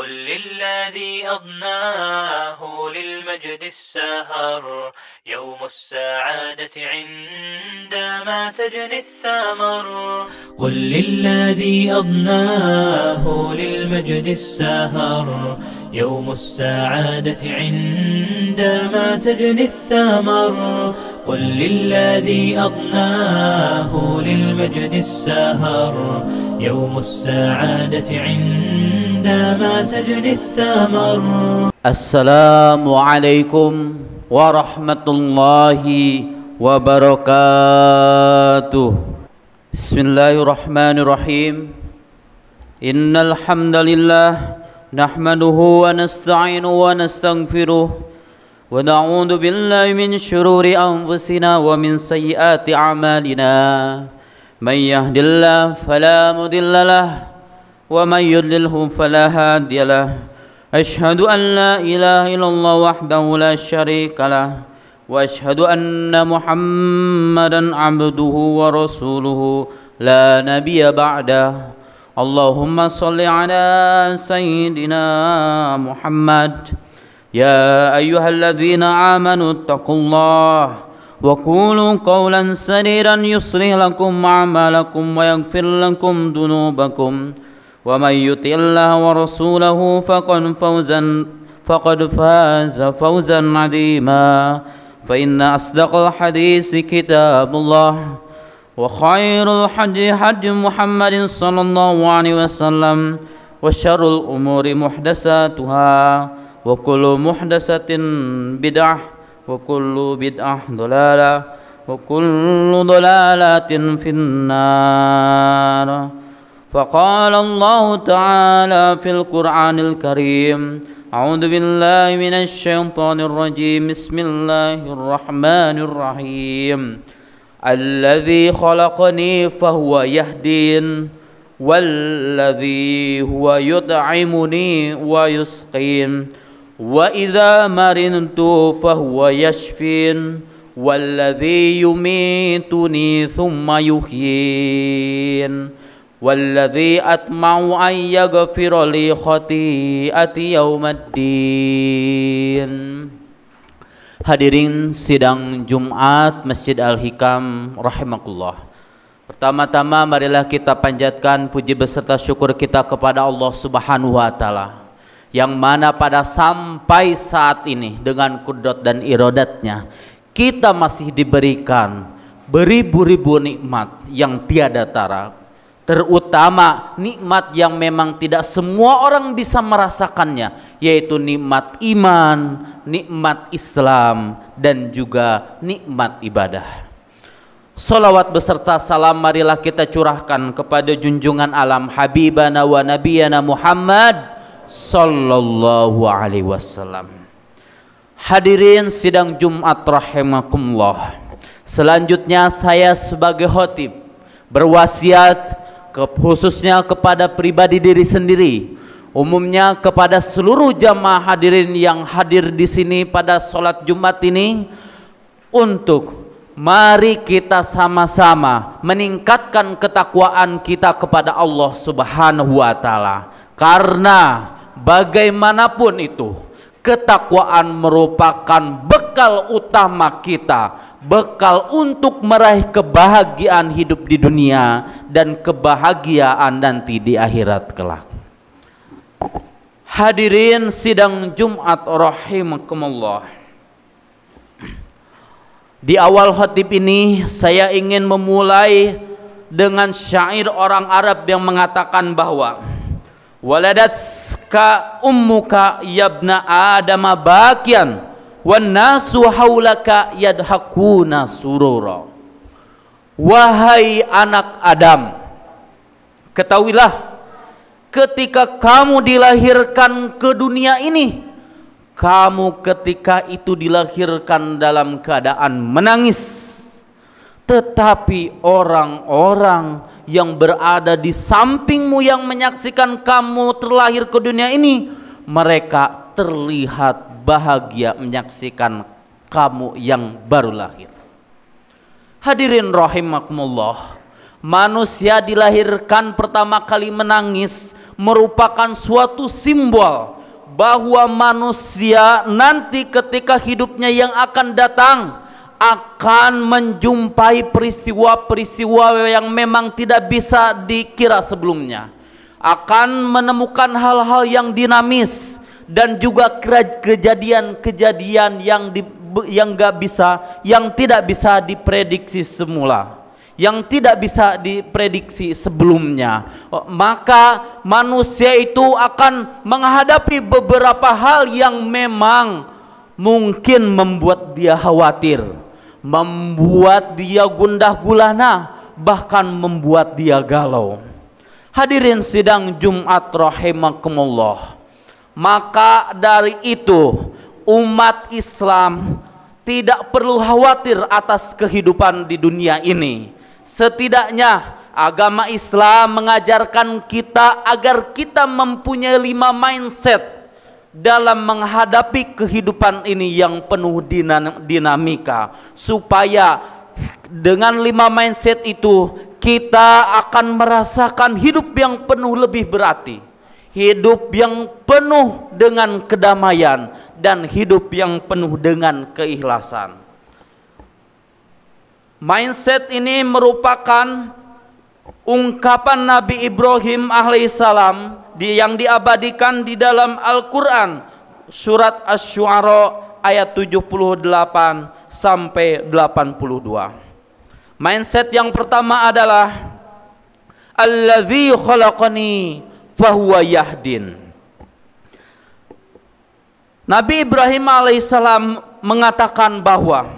قل للذي أضناه للمجد السهر يوم السعادة عندما تجني الثمر قل للذي أضناه للمجد السهر يوم السعادة عندما تجني الثمر قل للذي أضناه للمجد السهر يوم السعادة عندما تجني الثمر. السلام عليكم ورحمة الله وبركاته. بسم الله الرحمن الرحيم. إن الحمد لله نحمده ونستعينه ونستغفره ونعوذ بالله من شرور أنفسنا ومن سيئات أعمالنا. من يهد الله فلا مضل له ومن يضلله فلا هادي له. أشهد أن لا إله إلا الله وحده لا شريك له وأشهد أن محمدا عبده ورسوله لا نبي بعده. اللهم صل على سيدنا محمد. يا أيها الذين آمنوا اتقوا الله وقولوا قولا سديدا يصلح لكم أعمالكم ويغفر لكم ذنوبكم ومن يطع الله ورسوله فقد فاز فوزا عظيما. فإن أصدق الحديث كتاب الله وخير الحديث هدي محمد صلى الله عليه وسلم وشر الأمور محدثاتها وكل محدثة بدعة وكل بدعة ضلالة وكل ضلالة في النار. فقال الله تعالى في القرآن الكريم أعوذ بالله من الشيطان الرجيم بسم الله الرحمن الرحيم. الذي خلقني فهو يهدين والذي هو يطعمني ويسقين وإذا مرضت فهو يشفين والذي يميتني ثم يحيين والذي أطمع أن يغفر لي خطيئتي يوم الدين. Hadirin sidang Jumat Masjid Al-Hikam rahimakumullah. Pertama-tama marilah kita panjatkan puji beserta syukur kita kepada Allah Subhanahu wa taala yang mana pada sampai saat ini dengan kudrat dan iradatnya kita masih diberikan beribu-ribu nikmat yang tiada tara, terutama nikmat yang memang tidak semua orang bisa merasakannya, yaitu nikmat iman, nikmat Islam, dan juga nikmat ibadah. Salawat beserta salam marilah kita curahkan kepada junjungan alam Habibana wa Nabiyana Muhammad sallallahu alaihi wasallam. Hadirin sidang Jumat rahimakumullah. Selanjutnya saya sebagai khatib berwasiat khususnya kepada pribadi diri sendiri, umumnya kepada seluruh jamaah hadirin yang hadir di sini pada sholat Jumat ini, untuk mari kita sama-sama meningkatkan ketakwaan kita kepada Allah Subhanahu wa taala. Karena bagaimanapun itu, ketakwaan merupakan bekal utama kita, bekal untuk meraih kebahagiaan hidup di dunia dan kebahagiaan nanti di akhirat kelak. Hadirin sidang Jumat rahimakumullah. Di awal khatib ini saya ingin memulai dengan syair orang Arab yang mengatakan bahwa waladatka ummuka yabna adama bakian wan nasu haulaka yadhakuna surura. Wahai anak Adam, ketahuilah ketika kamu dilahirkan ke dunia ini, kamu ketika itu dilahirkan dalam keadaan menangis. Tetapi orang-orang yang berada di sampingmu yang menyaksikan kamu terlahir ke dunia ini, mereka terlihat bahagia menyaksikan kamu yang baru lahir. Hadirin rahimakumullah, manusia dilahirkan pertama kali menangis merupakan suatu simbol bahwa manusia nanti ketika hidupnya yang akan datang akan menjumpai peristiwa-peristiwa yang memang tidak bisa dikira sebelumnya, akan menemukan hal-hal yang dinamis dan juga kejadian-kejadian yang tidak bisa diprediksi semula, yang tidak bisa diprediksi sebelumnya. Maka manusia itu akan menghadapi beberapa hal yang memang mungkin membuat dia khawatir, membuat dia gundah gulana, bahkan membuat dia galau. Hadirin sidang Jumat rahimakumullah. Maka dari itu umat Islam tidak perlu khawatir atas kehidupan di dunia ini. Setidaknya agama Islam mengajarkan kita agar kita mempunyai 5 mindset dalam menghadapi kehidupan ini yang penuh dinamika, supaya dengan 5 mindset itu kita akan merasakan hidup yang penuh lebih berarti, hidup yang penuh dengan kedamaian, dan hidup yang penuh dengan keikhlasan. Mindset ini merupakan ungkapan Nabi Ibrahim alaihissalam yang diabadikan di dalam Al-Quran surat Asy-Syu'ara ayat 78 sampai 82. Mindset yang pertama adalah Allazi khalaqani fahuwa yahdin. Nabi Ibrahim alaihissalam mengatakan bahwa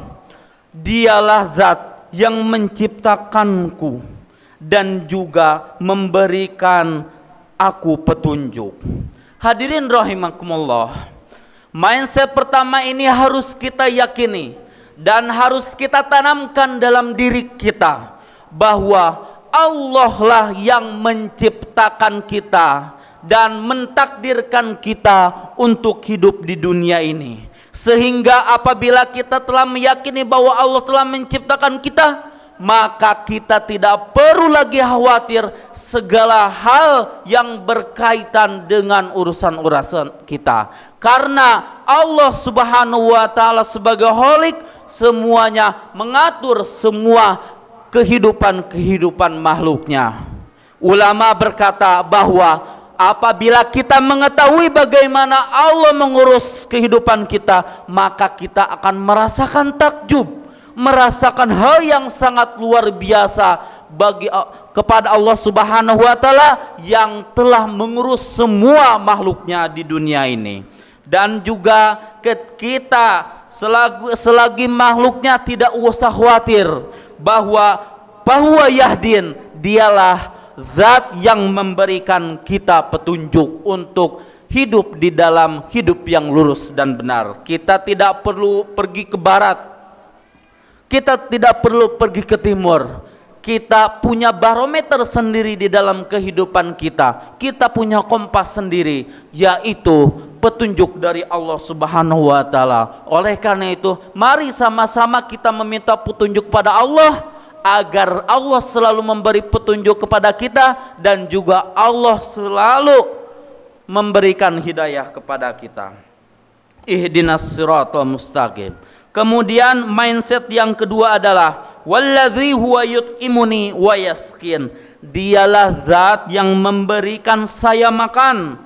dialah zat yang menciptakanku dan juga memberikan aku petunjuk. Hadirin rahimakumullah, mindset pertama ini harus kita yakini dan harus kita tanamkan dalam diri kita bahwa Allah lah yang menciptakan kita dan mentakdirkan kita untuk hidup di dunia ini. Sehingga apabila kita telah meyakini bahwa Allah telah menciptakan kita, maka kita tidak perlu lagi khawatir segala hal yang berkaitan dengan urusan-urusan kita, karena Allah Subhanahu wa taala sebagai Khalik semuanya mengatur semua kehidupan makhluknya. Ulama berkata bahwa apabila kita mengetahui bagaimana Allah mengurus kehidupan kita, maka kita akan merasakan takjub, merasakan hal yang sangat luar biasa kepada Allah Subhanahu wa taala yang telah mengurus semua makhluknya di dunia ini. Dan juga kita selagi makhluknya tidak usah khawatir bahwa yahdin, dialah zat yang memberikan kita petunjuk untuk hidup di dalam hidup yang lurus dan benar. Kita tidak perlu pergi ke barat, kita tidak perlu pergi ke timur. Kita punya barometer sendiri di dalam kehidupan kita. Kita punya kompas sendiri, yaitu petunjuk dari Allah Subhanahu wa taala. Oleh karena itu, mari sama-sama kita meminta petunjuk pada Allah, agar Allah selalu memberi petunjuk kepada kita dan juga Allah selalu memberikan hidayah kepada kita. Ihdinas siratal mustaqim. Kemudian mindset yang kedua adalah wallazi huwa yut'imuni wa yasqin. Dialah zat yang memberikan saya makan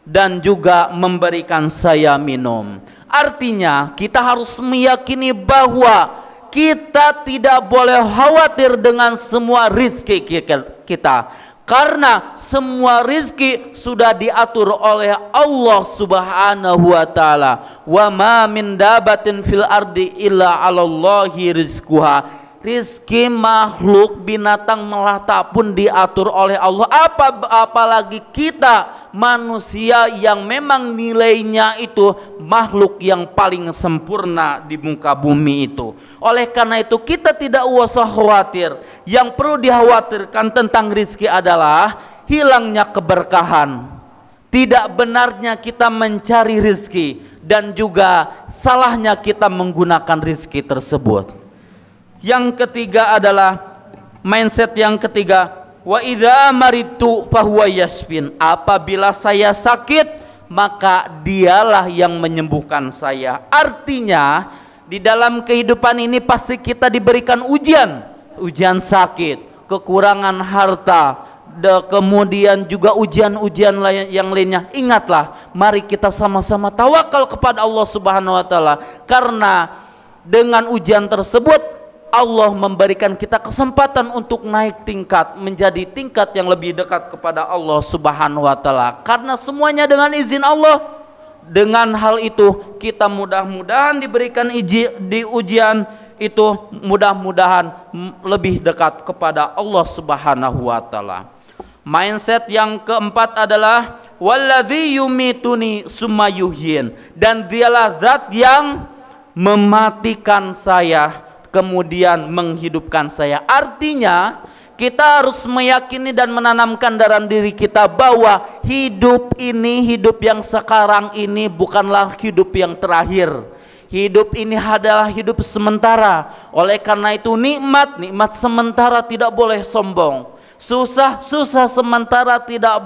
dan juga memberikan saya minum. Artinya kita harus meyakini bahwa kita tidak boleh khawatir dengan semua rizki kita, karena semua rizki sudah diatur oleh Allah Subhanahu wa taala. Wa ma min dabatin fil ardi illa 'alallahi rizquha. Rizki makhluk binatang melata pun diatur oleh Allah, apalagi kita manusia yang memang nilainya itu makhluk yang paling sempurna di muka bumi itu. Oleh karena itu kita tidak usah khawatir. Yang perlu dikhawatirkan tentang rizki adalah hilangnya keberkahan, tidak benarnya kita mencari rizki, dan juga salahnya kita menggunakan rizki tersebut. Yang ketiga adalah mindset yang ketiga, wa idza maridtu fahuwa yashfin. Apabila saya sakit, maka dialah yang menyembuhkan saya. Artinya di dalam kehidupan ini pasti kita diberikan ujian, ujian sakit, kekurangan harta, kemudian juga ujian-ujian yang lainnya. Ingatlah, mari kita sama-sama tawakal kepada Allah Subhanahu wa taala, karena dengan ujian tersebut Allah memberikan kita kesempatan untuk naik tingkat, menjadi tingkat yang lebih dekat kepada Allah Subhanahu wa taala. Karena semuanya dengan izin Allah. Dengan hal itu kita mudah-mudahan diberikan ujian itu, mudah-mudahan lebih dekat kepada Allah Subhanahu wa taala. Mindset yang keempat adalah walladzi yumituni summa yuhyin, dan dialah zat yang mematikan saya kemudian menghidupkan saya. Artinya kita harus meyakini dan menanamkan dalam diri kita bahwa hidup ini, hidup yang sekarang ini bukanlah hidup yang terakhir. Hidup ini adalah hidup sementara. Oleh karena itu nikmat sementara tidak boleh sombong. Susah sementara tidak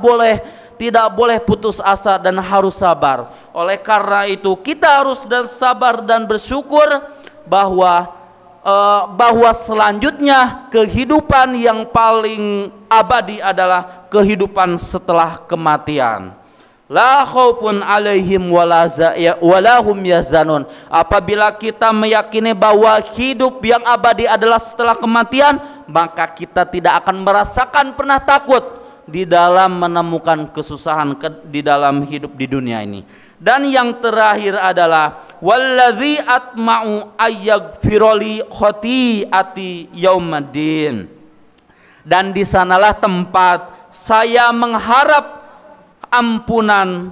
boleh putus asa dan harus sabar. Oleh karena itu kita harus sabar dan bersyukur bahwa selanjutnya kehidupan yang paling abadi adalah kehidupan setelah kematian. La khaufun alaihim walahum yazanun. Apabila kita meyakini bahwa hidup yang abadi adalah setelah kematian, maka kita tidak akan merasakan pernah takut di dalam menemukan kesusahan di dalam hidup di dunia ini. Dan yang terakhir adalah wallazi atma'u ayyaghfirali khati'ati yaumaddin. Dan di sanalah tempat saya mengharap ampunan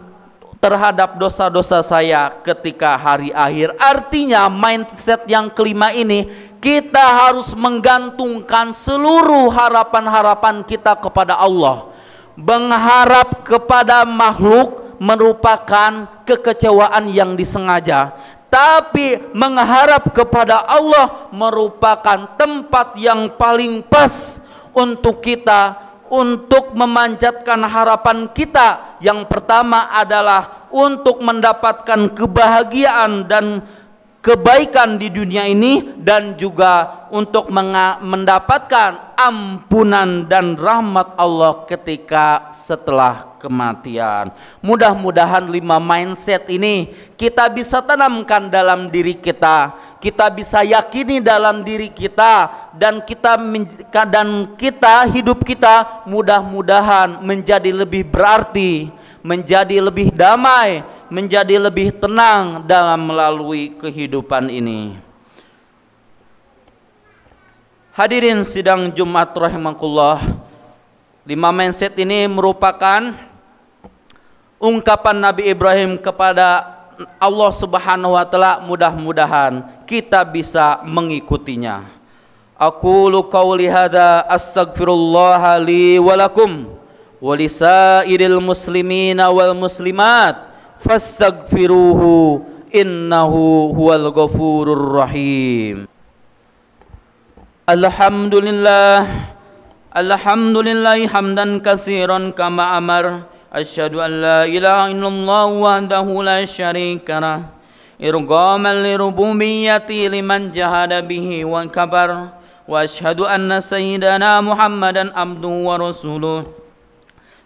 terhadap dosa-dosa saya ketika hari akhir. Artinya mindset yang kelima ini, kita harus menggantungkan seluruh harapan-harapan kita kepada Allah. Mengharap kepada makhluk merupakan kekecewaan yang disengaja, tapi mengharap kepada Allah merupakan tempat yang paling pas untuk kita untuk memanjatkan harapan kita. Yang pertama adalah untuk mendapatkan kebahagiaan dan kebaikan di dunia ini, dan juga untuk mendapatkan ampunan dan rahmat Allah ketika setelah kematian. Mudah-mudahan 5 mindset ini kita bisa tanamkan dalam diri kita, kita bisa yakini dalam diri kita, dan kita hidup kita mudah-mudahan menjadi lebih berarti, menjadi lebih damai, menjadi lebih tenang dalam melalui kehidupan ini. Hadirin sidang Jumat rahimakumullah, 5 mindset ini merupakan ungkapan Nabi Ibrahim kepada Allah Subhanahu wa taala. Mudah-mudahan kita bisa mengikutinya. Aqulu qauli hadza astaghfirullah li wa lakum wa lisairil muslimina wal muslimat fastaghfiruhu innahu huwal ghafurur rahim. Alhamdulillah hamdan katsiran kama amar. Asyhadu an la ilaha illallah wahdahu la syarika lah, irghaman li rububiyyati liman jahada bihi wa kabar. Wa asyhadu anna sayyidana Muhammadan abduhu wa rasuluh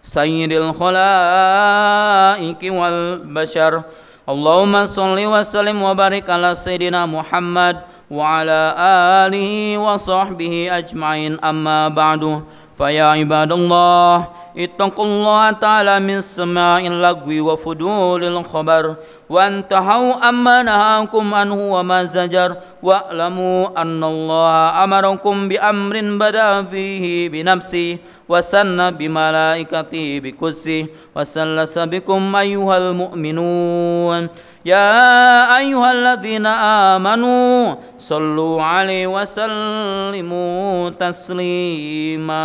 sayyidil khalaiqi wal bashar. Allahumma sholli wa sallim wa barik ala sayyidina Muhammad wa ala alihi wa sahbihi ajma'in. Amma ba'du, fa ya ibadallah ittaqullaha ta'ala min sama'il lagwi wa fudulil khabar wa antahu amma nahakum anhu wa ma zajar wa'lamu anna allaha amarakum bi amrin bada fihi bi nafsi wa sanna bi malaikati bi kursi wa sallasa bikum ayyuhal mu'minun. Ya ayyuhalladzina amanu sallu alaihi wa sallimu taslima.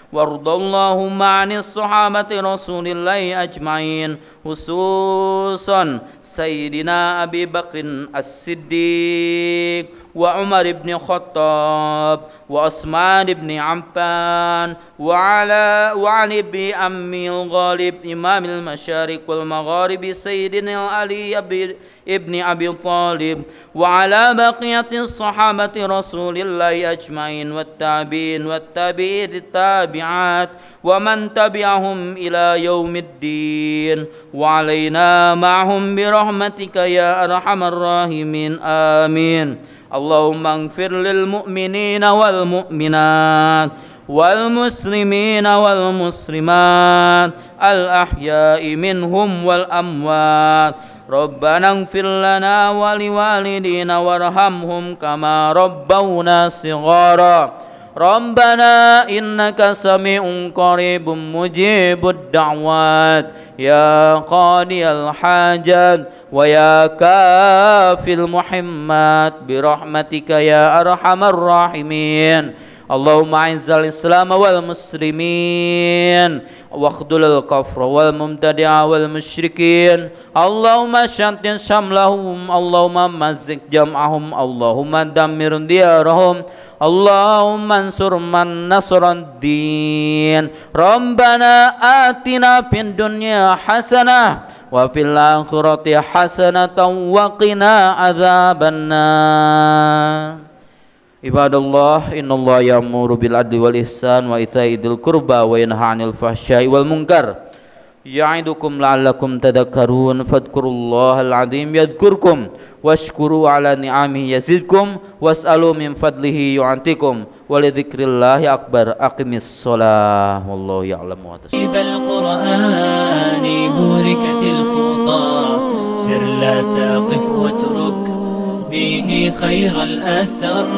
Wardallahumma 'anis sahabati rasulillahi ajma'in, khususan Sayyidina Abi Bakrin As-Siddiq وعمر بن الخطاب وعثمان بن عفان وعلي بن أمي الغالب إمام المشارق والمغارب سيدنا علي ابن أبي طالب وعلى بقية الصحابة رسول الله أجمعين والتابعين والتابعين التابعات ومن تبعهم إلى يوم الدين وعلينا معهم برحمتك يا أرحم الراحمين آمين. اللهم اغفر للمؤمنين والمؤمنات والمسلمين والمسلمات الأحياء منهم والأموات. ربنا اغفر لنا ولوالدينا وارحمهم كما ربونا صغارا. ربنا إنك سميع قريب مجيب الدعوات يا قاضي الحاجات ويا كافي المحمات برحمتك يا أرحم الراحمين. اللهم أعز الإسلام والمسلمين واخذل الكفر والمبتدع والمشركين. اللهم شتت شملهم، اللهم مزق جمعهم، اللهم دمر ديارهم، اللهم انصر من نصر الدين. ربنا آتنا في الدنيا حسنة وفي الآخرة حسنة وقنا عذاب النار. Ibadallah, innallaha ya'muru bil adli wal ihsan wa ita'i dzil qurba wa yanha 'anil fahsya'i wal munkar ya'idukum la'allakum tadhakkarun. Fadhkurullahal 'azim yadhkurkum washkuru 'ala ni'amihi yazidkum was'alu min fadlihi yu'atikum wa lidzikrillahi akbar. Aqimis shalah wallahu ya'lamu wa tasbih. Bal Qur'ani burikatil khuta sir la taqif watruk به خير الأثر